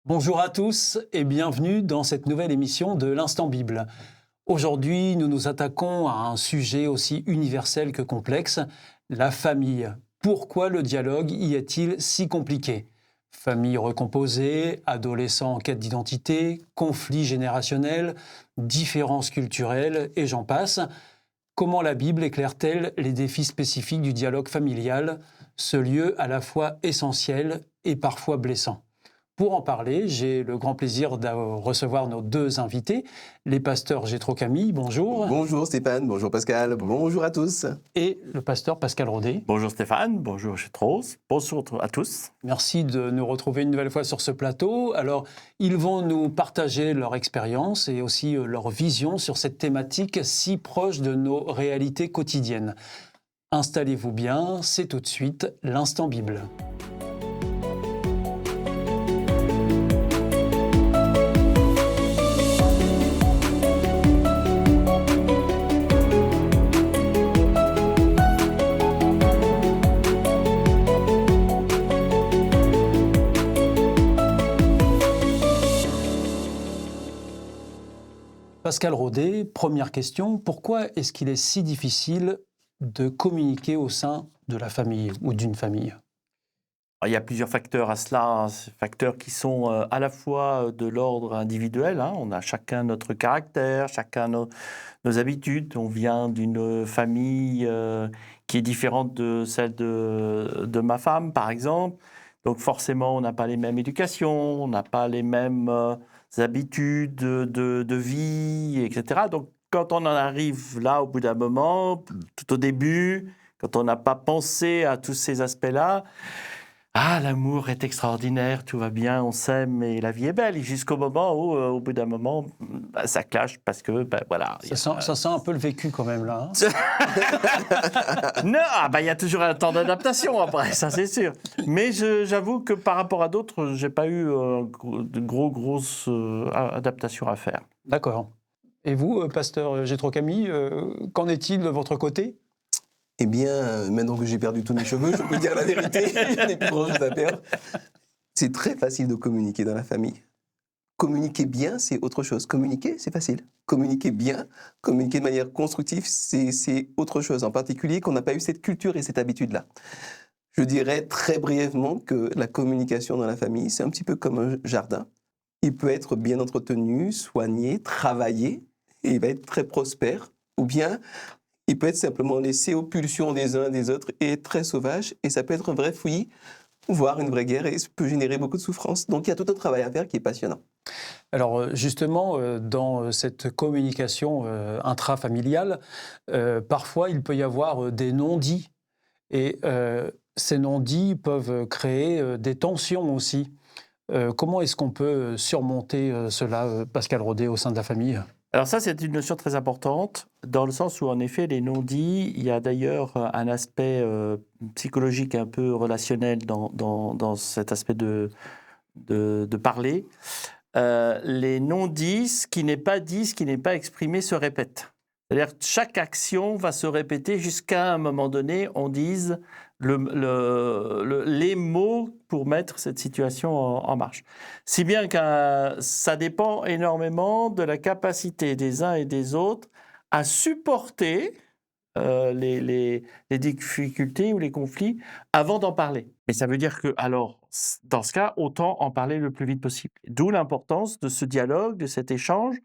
Bonjour à tous et bienvenue dans cette nouvelle émission de l'Instant Bible. Aujourd'hui, nous nous attaquons à un sujet aussi universel que complexe, la famille. Pourquoi le dialogue y est-il si compliqué? Famille recomposée, adolescents en quête d'identité, conflits générationnels, différences culturelles et j'en passe. Comment la Bible éclaire-t-elle les défis spécifiques du dialogue familial, ce lieu à la fois essentiel et parfois blessant? Pour en parler, j'ai le grand plaisir de recevoir nos deux invités, les pasteurs Gétro Camille, bonjour, Bonjour Stéphane, bonjour Pascal, bonjour à tous. et le pasteur Pascal Rodet. Bonjour Stéphane, bonjour Gétros, bonjour à tous. Merci de nous retrouver une nouvelle fois sur ce plateau. Alors, ils vont nous partager leur expérience et aussi leur vision sur cette thématique si proche de nos réalités quotidiennes. Installez-vous bien, c'est tout de suite l'Instant Bible. Pascal Rodet, première question, pourquoi est-ce qu'il est si difficile de communiquer au sein de la famille ou d'une famille? Il y a plusieurs facteurs à cela, hein, ces facteurs qui sont à la fois de l'ordre individuel, hein, on a chacun notre caractère, chacun nos habitudes, on vient d'une famille qui est différente de celle de ma femme par exemple, donc forcément on n'a pas les mêmes éducations, on n'a pas les mêmes habitudes de vie, etc. Donc quand on en arrive là au bout d'un moment, tout au début, quand on n'a pas pensé à tous ces aspects-là, ah, l'amour est extraordinaire, tout va bien, on s'aime et la vie est belle. Et jusqu'au moment où, au bout d'un moment, bah, ça clash parce que, bah, voilà. Ça sent un peu le vécu quand même là, hein. Non, il y a toujours un temps d'adaptation après, ça c'est sûr. Mais j'avoue que par rapport à d'autres, j'ai pas eu de grosses adaptations à faire. D'accord. Et vous, pasteur Gétro Camille, qu'en est-il de votre côté? Eh bien, maintenant que j'ai perdu tous mes cheveux, je peux dire la vérité, je n'ai plus grand-chose à perdre. C'est très facile de communiquer dans la famille. Communiquer bien, c'est autre chose. Communiquer, c'est facile. Communiquer bien, communiquer de manière constructive, c'est autre chose. En particulier qu'on n'a pas eu cette culture et cette habitude-là. Je dirais très brièvement que la communication dans la famille, c'est un petit peu comme un jardin. Il peut être bien entretenu, soigné, travaillé, et il va être très prospère. Ou bien, il peut être simplement laissé aux pulsions des uns des autres et être très sauvage. Et ça peut être un vrai fouillis, voire une vraie guerre, et ça peut générer beaucoup de souffrance. Donc il y a tout un travail à faire qui est passionnant. Alors justement, dans cette communication intrafamiliale, parfois il peut y avoir des non-dits. Et ces non-dits peuvent créer des tensions aussi. Comment est-ce qu'on peut surmonter cela, Pascal Rodet, au sein de la famille? Alors ça, c'est une notion très importante, dans le sens où, en effet, les non-dits, il y a d'ailleurs un aspect psychologique un peu relationnel dans cet aspect de parler. Les non-dits, ce qui n'est pas dit, ce qui n'est pas exprimé, se répète. C'est-à-dire que chaque action va se répéter jusqu'à un moment donné, on dise les mots pour mettre cette situation en marche. Si bien que ça dépend énormément de la capacité des uns et des autres à supporter les difficultés ou les conflits avant d'en parler. Et ça veut dire que, alors, dans ce cas, autant en parler le plus vite possible. D'où l'importance de ce dialogue, de cet échange.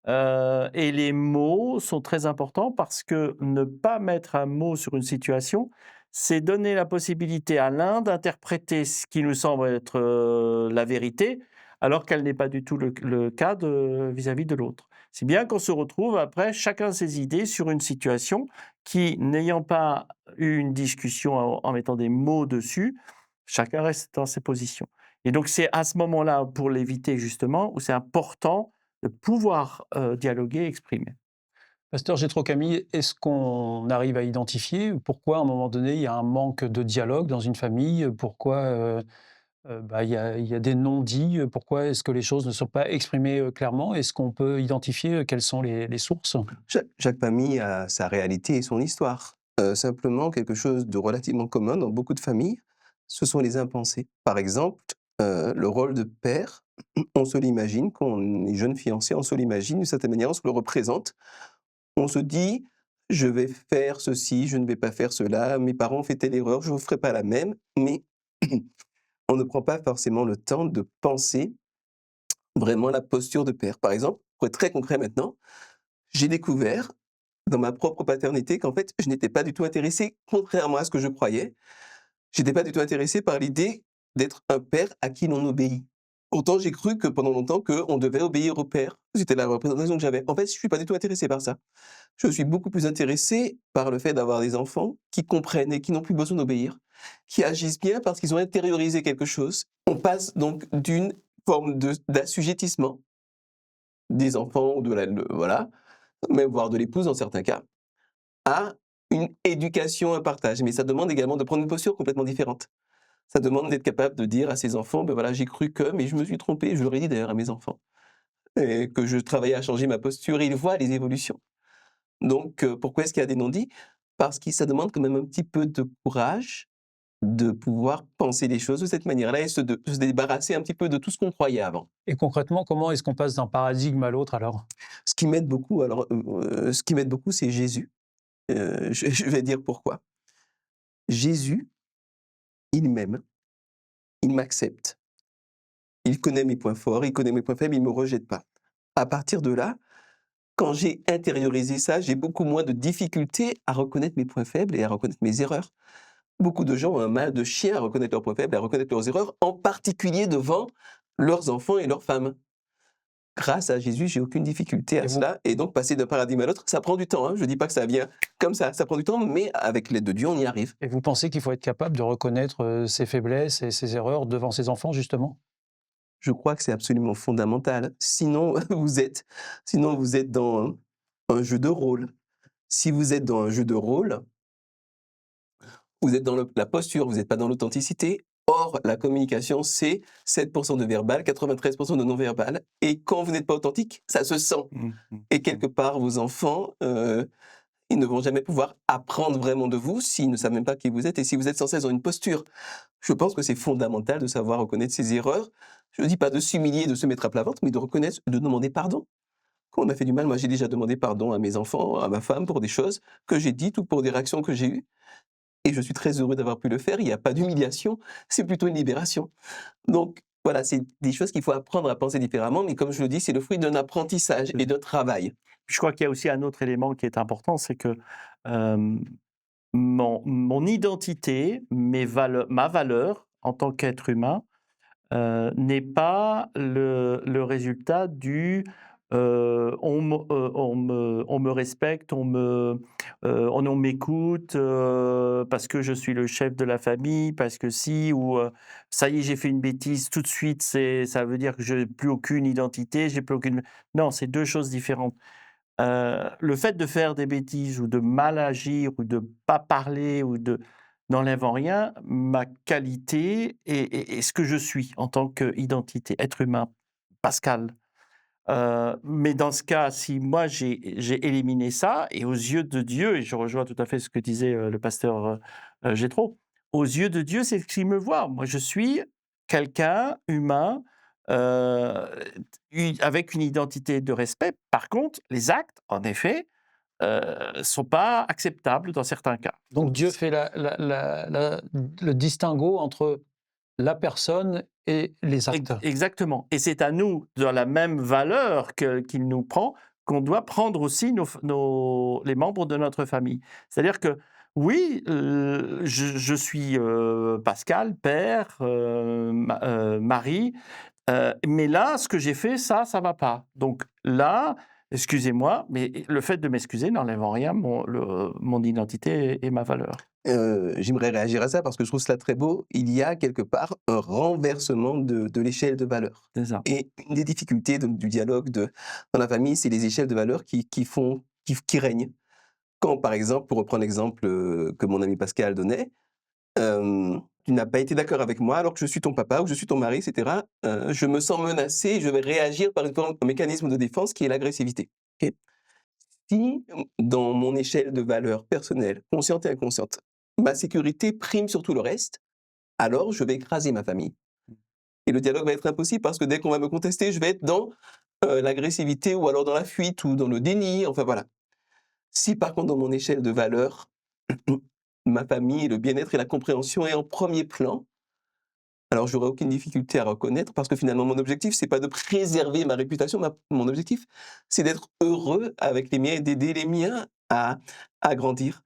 Et les mots sont très importants parce que ne pas mettre un mot sur une situation, c'est donner la possibilité à l'un d'interpréter ce qui nous semble être la vérité, alors qu'elle n'est pas du tout le cas vis-à-vis de l'autre. Si bien qu'on se retrouve après chacun ses idées sur une situation qui, n'ayant pas eu une discussion en mettant des mots dessus, chacun reste dans ses positions. Et donc c'est à ce moment-là, pour l'éviter justement, où c'est important de pouvoir dialoguer, exprimer. Pasteur Gétro Camille, est-ce qu'on arrive à identifier pourquoi, à un moment donné, il y a un manque de dialogue dans une famille? Pourquoi il y a des non-dits? Pourquoi est-ce que les choses ne sont pas exprimées clairement? Est-ce qu'on peut identifier quelles sont les sources? Chaque famille a sa réalité et son histoire. Simplement, quelque chose de relativement commun dans beaucoup de familles, ce sont les impensés. Par exemple, le rôle de père, on se l'imagine, quand on est jeune fiancé, on se l'imagine d'une certaine manière, on se le représente. On se dit: «Je vais faire ceci, je ne vais pas faire cela, mes parents ont fait telle erreur, je ne ferai pas la même», mais on ne prend pas forcément le temps de penser vraiment la posture de père. Par exemple, pour être très concret maintenant, j'ai découvert dans ma propre paternité qu'en fait, je n'étais pas du tout intéressé, contrairement à ce que je croyais, j'étais pas du tout intéressé par l'idée d'être un père à qui l'on obéit. Autant j'ai cru que pendant longtemps qu'on devait obéir au père. C'était la représentation que j'avais. En fait, je suis pas du tout intéressé par ça. Je suis beaucoup plus intéressé par le fait d'avoir des enfants qui comprennent et qui n'ont plus besoin d'obéir, qui agissent bien parce qu'ils ont intériorisé quelque chose. On passe donc d'une forme d'assujettissement des enfants ou voilà, même voire de l'épouse dans certains cas, à une éducation, un partage. Mais ça demande également de prendre une posture complètement différente. Ça demande d'être capable de dire à ses enfants: «Ben voilà, j'ai cru que, mais je me suis trompé», je leur ai dit d'ailleurs à mes enfants, et que je travaillais à changer ma posture et ils voient les évolutions. Donc pourquoi est-ce qu'il y a des non-dits? Parce que ça demande quand même un petit peu de courage de pouvoir penser les choses de cette manière-là et se débarrasser un petit peu de tout ce qu'on croyait avant. Et concrètement, comment est-ce qu'on passe d'un paradigme à l'autre alors? Ce qui m'aide beaucoup alors, ce qui m'aide beaucoup, c'est Jésus. Je vais dire pourquoi. Jésus, il m'aime, il m'accepte, il connaît mes points forts, il connaît mes points faibles, il me rejette pas. À partir de là, quand j'ai intériorisé ça, j'ai beaucoup moins de difficultés à reconnaître mes points faibles et à reconnaître mes erreurs. Beaucoup de gens ont un mal de chien à reconnaître leurs points faibles, à reconnaître leurs erreurs, en particulier devant leurs enfants et leurs femmes. Grâce à Jésus, j'ai aucune difficulté Et à vous cela, et donc passer d'un paradigme à l'autre, ça prend du temps, hein. Je dis pas que ça vient comme ça prend du temps, mais avec l'aide de Dieu, on y arrive. et vous pensez qu'il faut être capable de reconnaître, ses faiblesses et ses erreurs devant ses enfants justement? Je crois que c'est absolument fondamental. Sinon, vous êtes dans un jeu de rôle. Si vous êtes dans un jeu de rôle, vous êtes dans la posture, vous n'êtes pas dans l'authenticité. Or, la communication, c'est 7% de verbal, 93% de non-verbal. Et quand vous n'êtes pas authentique, ça se sent. Et quelque part, vos enfants, ils ne vont jamais pouvoir apprendre vraiment de vous s'ils ne savent même pas qui vous êtes et si vous êtes sans cesse dans une posture. Je pense que c'est fondamental de savoir reconnaître ses erreurs. Je ne dis pas de s'humilier, de se mettre à plat ventre, mais de reconnaître, de demander pardon. Quand on a fait du mal, moi j'ai déjà demandé pardon à mes enfants, à ma femme pour des choses que j'ai dites ou pour des réactions que j'ai eues. Et je suis très heureux d'avoir pu le faire. Il n'y a pas d'humiliation, c'est plutôt une libération. Donc voilà, c'est des choses qu'il faut apprendre à penser différemment, mais comme je le dis, c'est le fruit d'un apprentissage et d'un travail. Je crois qu'il y a aussi un autre élément qui est important, c'est que mon identité, ma valeur en tant qu'être humain, n'est pas le résultat on me respecte, on m'écoute parce que je suis le chef de la famille, parce que si, ou ça y est, j'ai fait une bêtise, tout de suite, ça veut dire que je n'ai plus aucune identité, j'ai plus aucune. Non, c'est deux choses différentes. Le fait de faire des bêtises ou de mal agir ou de pas parler n'enlève en rien ma qualité et ce que je suis en tant qu'identité, être humain, Pascal. Mais dans ce cas, si moi j'ai éliminé ça et aux yeux de Dieu, et je rejoins tout à fait ce que disait le pasteur Jétro, aux yeux de Dieu, c'est ce qu'il me voit. Moi, je suis quelqu'un humain euh, avec une identité de respect. Par contre, les actes, en effet, sont pas acceptables dans certains cas. Donc Dieu fait le distinguo entre la personne et les actes. Exactement. Et c'est à nous, dans la même valeur qu'il nous prend, qu'on doit prendre aussi les membres de notre famille. C'est-à-dire que, oui, je suis Pascal, père, mari, mais là, ce que j'ai fait, ça ne va pas. Donc là, excusez-moi, mais le fait de m'excuser n'enlève en rien mon identité et ma valeur. J'aimerais réagir à ça parce que je trouve cela très beau. Il y a quelque part un renversement de l'échelle de valeurs. C'est ça. Et une des difficultés du dialogue dans la famille, c'est les échelles de valeurs qui règnent. Quand, par exemple, pour reprendre l'exemple que mon ami Pascal donnait, tu n'as pas été d'accord avec moi alors que je suis ton papa ou je suis ton mari, etc. Je me sens menacé et je vais réagir par un mécanisme de défense qui est l'agressivité. Ok. Si, dans mon échelle de valeurs personnelles, consciente et inconsciente, ma sécurité prime sur tout le reste, alors je vais écraser ma famille. Et le dialogue va être impossible parce que dès qu'on va me contester, je vais être dans l'agressivité ou alors dans la fuite ou dans le déni, enfin voilà. Si par contre dans mon échelle de valeurs, ma famille, le bien-être et la compréhension est en premier plan, alors j'aurai aucune difficulté à reconnaître parce que finalement mon objectif, c'est pas de préserver ma réputation, mon objectif, c'est d'être heureux avec les miens et d'aider les miens à grandir.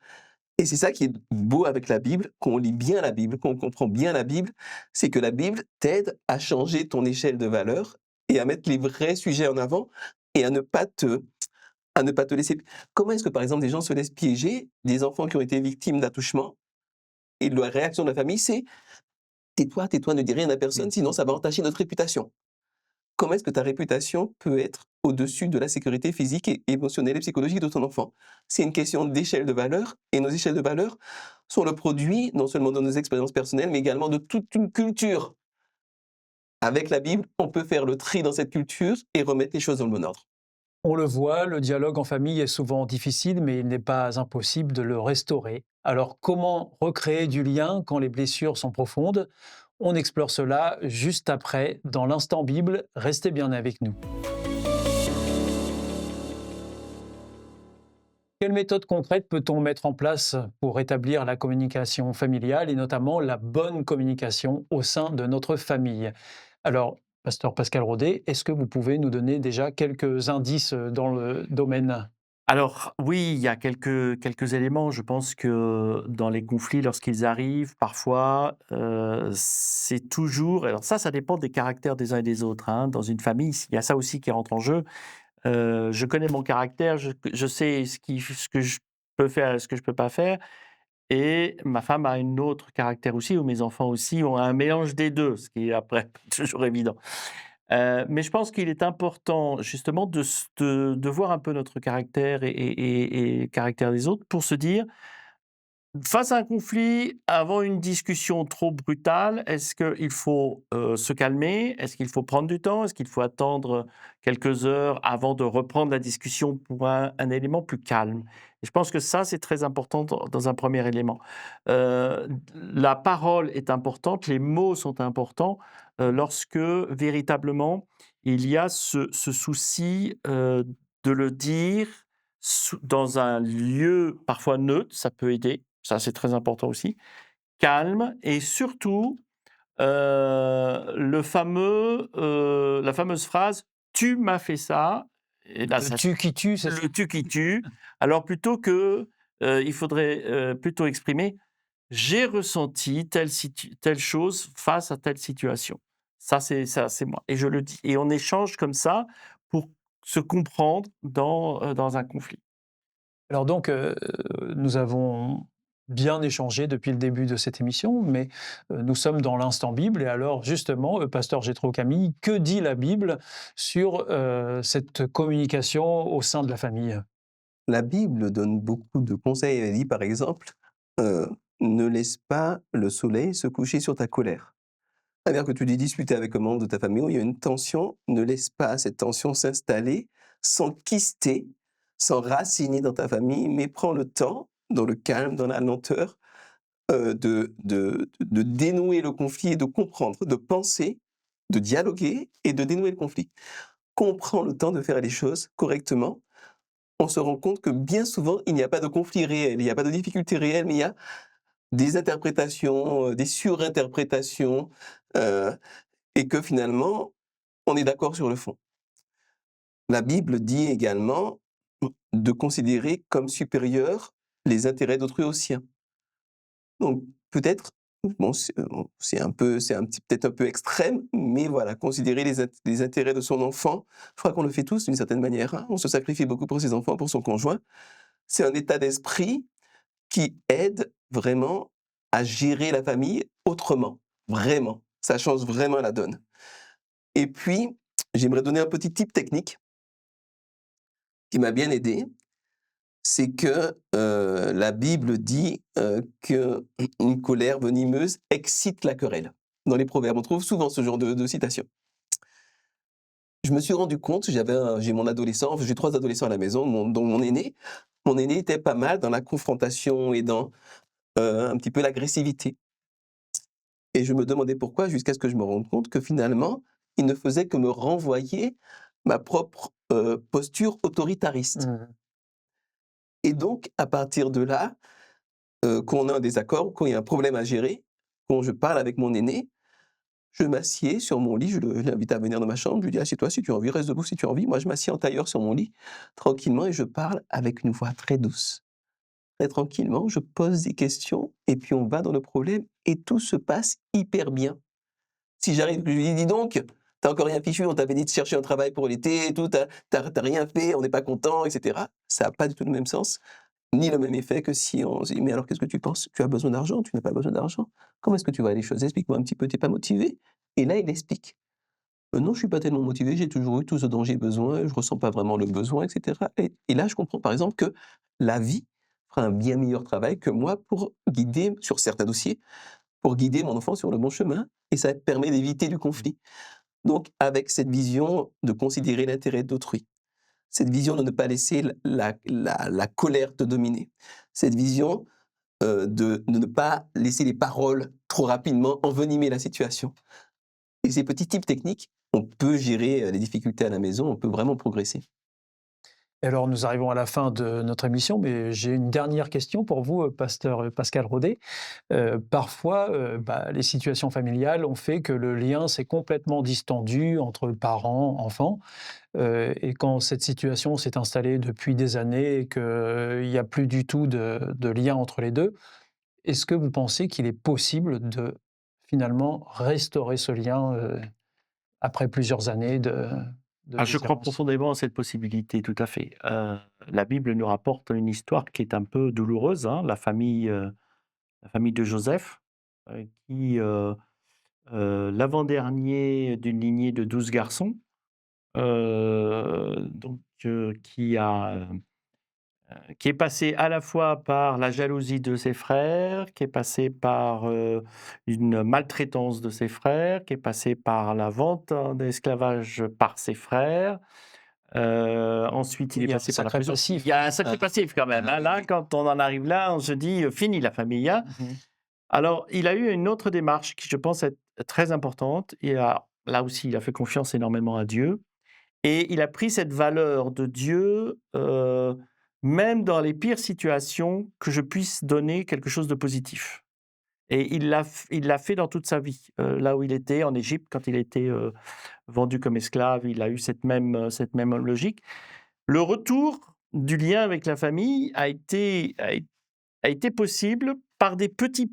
Et c'est ça qui est beau avec la Bible, qu'on lit bien la Bible, qu'on comprend bien la Bible, c'est que la Bible t'aide à changer ton échelle de valeurs et à mettre les vrais sujets en avant et à ne pas te laisser. Comment est-ce que, par exemple, des gens se laissent piéger, des enfants qui ont été victimes d'attouchement, et la réaction de la famille, c'est tais-toi, ne dis rien à personne, sinon ça va entacher notre réputation. Comment est-ce que ta réputation peut être au-dessus de la sécurité physique et émotionnelle et psychologique de ton enfant? C'est une question d'échelle de valeur, et nos échelles de valeur sont le produit non seulement de nos expériences personnelles, mais également de toute une culture. Avec la Bible, on peut faire le tri dans cette culture et remettre les choses dans le bon ordre. On le voit, le dialogue en famille est souvent difficile, mais il n'est pas impossible de le restaurer. Alors comment recréer du lien quand les blessures sont profondes? On explore cela juste après, dans l'Instant Bible. Restez bien avec nous. Quelles méthodes concrètes peut-on mettre en place pour rétablir la communication familiale et notamment la bonne communication au sein de notre famille? Alors, Pasteur Pascal Rodet, est-ce que vous pouvez nous donner déjà quelques indices dans le domaine? Alors oui, il y a quelques éléments. Je pense que dans les conflits, lorsqu'ils arrivent, parfois, c'est toujours alors ça dépend des caractères des uns et des autres, hein. Dans une famille, il y a ça aussi qui rentre en jeu. Je connais mon caractère, je sais ce que je peux faire et ce que je peux pas faire et ma femme a une autre caractère aussi, ou mes enfants aussi ont un mélange des 2, ce qui est après pas toujours évident. Mais je pense qu'il est important justement de voir un peu notre caractère et caractère des autres pour se dire: face à un conflit, avant une discussion trop brutale, est-ce qu'il faut, se calmer? Est-ce qu'il faut prendre du temps? Est-ce qu'il faut attendre quelques heures avant de reprendre la discussion pour un élément plus calme? Et je pense que ça, c'est très important dans un premier élément. La parole est importante, les mots sont importants, lorsque véritablement il y a ce souci, de le dire dans un lieu parfois neutre, ça peut aider. Ça, c'est très important aussi. Calme et surtout, la fameuse phrase: «Tu m'as fait ça» et là, Le ça tu qui tue, c'est ça? le «tu qui tue». Alors plutôt que, il faudrait, plutôt exprimer: «J'ai ressenti telle chose face à telle situation». Ça, c'est moi et je le dis et on échange comme ça pour se comprendre dans un conflit. Alors donc, nous avons bien échangé depuis le début de cette émission, mais nous sommes dans l'instant Bible et alors justement, pasteur Jétro Camille, que dit la Bible sur, cette communication au sein de la famille? La Bible donne beaucoup de conseils. Elle dit par exemple, heu, ne laisse pas le soleil se coucher sur ta colère. C'est-à-dire que tu dis discuter avec un membre de ta famille où il y a une tension, ne laisse pas cette tension s'installer, s'enquister, s'enraciner dans ta famille, mais prends le temps, dans le calme, dans la lenteur, de dénouer le conflit et de comprendre, de penser, de dialoguer et de dénouer le conflit. Comprends le temps de faire les choses correctement. On se rend compte que bien souvent, il n'y a pas de conflit réel, il n'y a pas de difficulté réelle, mais il y a des interprétations, des surinterprétations, heu et que finalement, on est d'accord sur le fond. La Bible dit également de considérer comme supérieurs les intérêts d'autrui aux siens. Donc peut-être, bon, c'est un petit peut-être un peu extrême, mais voilà, considérer les intérêts de son enfant, je crois qu'on le fait tous d'une certaine manière, hein. On se sacrifie beaucoup pour ses enfants, pour son conjoint. C'est un état d'esprit qui aide vraiment à gérer la famille autrement, vraiment. Ça change vraiment la donne. Et puis, j'aimerais donner un petit tip technique qui m'a bien aidé. C'est que, la Bible dit, qu'une colère venimeuse excite la querelle. Dans les Proverbes, on trouve souvent ce genre de citation. Je me suis rendu compte, j'ai mon adolescent, enfin, j'ai 3 adolescents à la maison, dont mon aîné. Mon aîné était pas mal dans la confrontation et dans, un petit peu l'agressivité. Et je me demandais pourquoi, jusqu'à ce que je me rende compte que finalement, il ne faisait que me renvoyer ma propre posture autoritariste. Mmh. Et donc, à partir de là, quand on a un désaccord, quand il y a un problème à gérer, quand je parle avec mon aîné, je m'assieds sur mon lit, je l'invite à venir dans ma chambre, je lui dis: «Assieds-toi si tu as envie, reste debout si tu as envie». Moi, je m'assieds en tailleur sur mon lit, tranquillement, et je parle avec une voix très douce. Très tranquillement, je pose des questions et puis on va dans le problème et tout se passe hyper bien. Si j'arrive, je lui dis: «Dis donc, t'as encore rien fichu, on t'avait dit de chercher un travail pour l'été et tout, t'as rien fait, on n'est pas content» et cetera. Ça a pas du tout le même sens, ni le même effet que si on se dit: «Mais alors qu'est-ce que tu penses? Tu as besoin d'argent? Tu n'as pas besoin d'argent? Comment est-ce que tu vois les choses? Explique-moi un petit peu, tu es pas motivé?» Et là, il explique: Non, je suis pas tellement motivé, j'ai toujours eu tout ce dont j'ai besoin, je ressens pas vraiment le besoin» et cetera. Et là, je comprends par exemple que la vie fera un bien meilleur travail que moi pour guider sur certains dossiers, pour guider mon enfant sur le bon chemin, et ça permet d'éviter du conflit. Donc avec cette vision de considérer l'intérêt d'autrui, cette vision de ne pas laisser la colère te dominer, cette vision, de ne pas laisser les paroles trop rapidement envenimer la situation. Et ces petits tips techniques, on peut gérer, les difficultés à la maison, on peut vraiment progresser. Et alors, nous arrivons à la fin de notre émission, mais j'ai une dernière question pour vous, pasteur Pascal Rodet. Parfois, les situations familiales ont fait que le lien s'est complètement distendu entre parents, enfants. Et quand cette situation s'est installée depuis des années et qu'il n'y a plus du tout de lien entre les deux, est-ce que vous pensez qu'il est possible de finalement restaurer ce lien après plusieurs années de Je crois différence? profondément à cette possibilité, tout à fait. La Bible nous rapporte une histoire qui est un peu douloureuse, hein, la famille de Joseph, qui, l'avant-dernier d'une lignée de 12 garçons, qui est passé à la fois par la jalousie de ses frères, qui est passé par une maltraitance de ses frères, qui est passé par la vente en esclavage par ses frères. Ensuite, il Oui, est il y a un passé par la sacré prison. passif. Il y a un sacré passif quand même, hein. Là, quand on en arrive là, on se dit fini la famille, hein. Mmh. Alors, il a eu une autre démarche qui, je pense, est très importante. Là aussi, il a fait confiance énormément à Dieu. Et il a pris cette valeur de Dieu, même dans les pires situations, que je puisse donner quelque chose de positif. Et il l'a fait dans toute sa vie. Là où il était, en Égypte, quand il a été vendu comme esclave, il a eu cette même logique. Le retour du lien avec la famille a été possible par des petites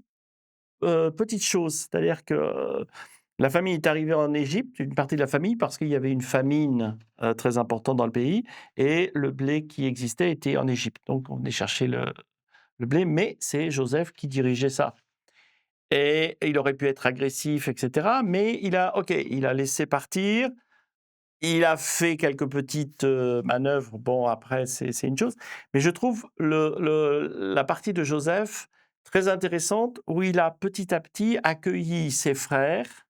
choses. C'est-à-dire que la famille est arrivée en Égypte, une partie de la famille, parce qu'il y avait une famine très importante dans le pays, et le blé qui existait était en Égypte. Donc on est cherché le blé, mais c'est Joseph qui dirigeait ça. Et il aurait pu être agressif, etc. Mais il a laissé partir. Il a fait quelques petites manœuvres. Bon, après, c'est une chose. Mais je trouve la partie de Joseph très intéressante, où il a petit à petit accueilli ses frères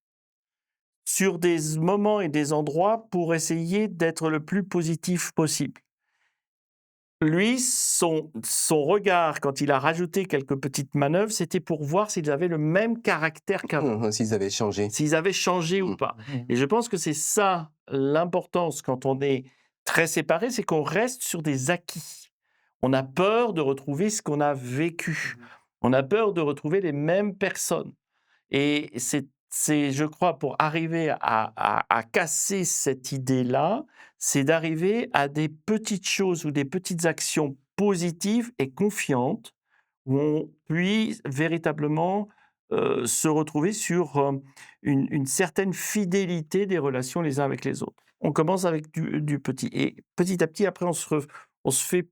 sur des moments et des endroits pour essayer d'être le plus positif possible. Lui, son regard, quand il a rajouté quelques petites manœuvres, c'était pour voir s'ils avaient le même caractère qu'avant, S'ils avaient changé. s'ils avaient changé ou Mmh. pas. Mmh. Et je pense que c'est ça l'importance quand on est très séparés, c'est qu'on reste sur des acquis. On a peur de retrouver ce qu'on a vécu. On a peur de retrouver les mêmes personnes. Et je crois, pour arriver à casser cette idée-là, c'est d'arriver à des petites choses ou des petites actions positives et confiantes, où on puisse véritablement se retrouver sur une certaine fidélité des relations les uns avec les autres. On commence avec du petit. Et petit à petit, après, on se fait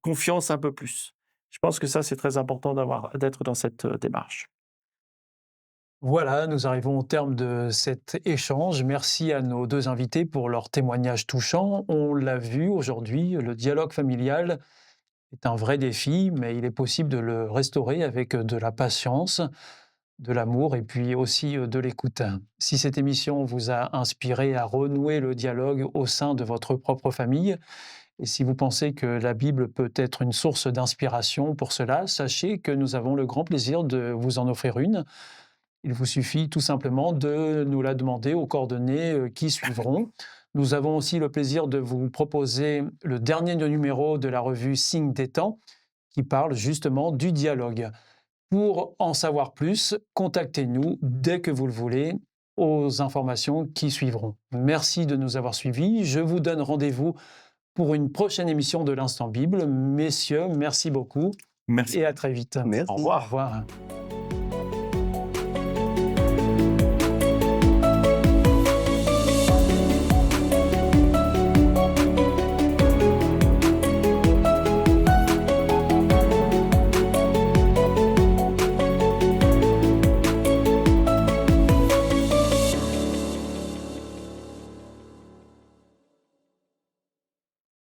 confiance un peu plus. Je pense que ça, c'est très important d'être dans cette démarche. Voilà, nous arrivons au terme de cet échange. Merci à nos deux invités pour leurs témoignages touchants. On l'a vu aujourd'hui, le dialogue familial est un vrai défi, mais il est possible de le restaurer avec de la patience, de l'amour et puis aussi de l'écoute. Si cette émission vous a inspiré à renouer le dialogue au sein de votre propre famille, et si vous pensez que la Bible peut être une source d'inspiration pour cela, sachez que nous avons le grand plaisir de vous en offrir une. Il vous suffit tout simplement de nous la demander aux coordonnées qui suivront. Nous avons aussi le plaisir de vous proposer le dernier numéro de la revue Signes des temps qui parle justement du dialogue. Pour en savoir plus, contactez-nous dès que vous le voulez aux informations qui suivront. Merci de nous avoir suivis. Je vous donne rendez-vous pour une prochaine émission de l'Instant Bible. Messieurs, merci beaucoup Merci. et à très vite. Merci. Au revoir. Au revoir.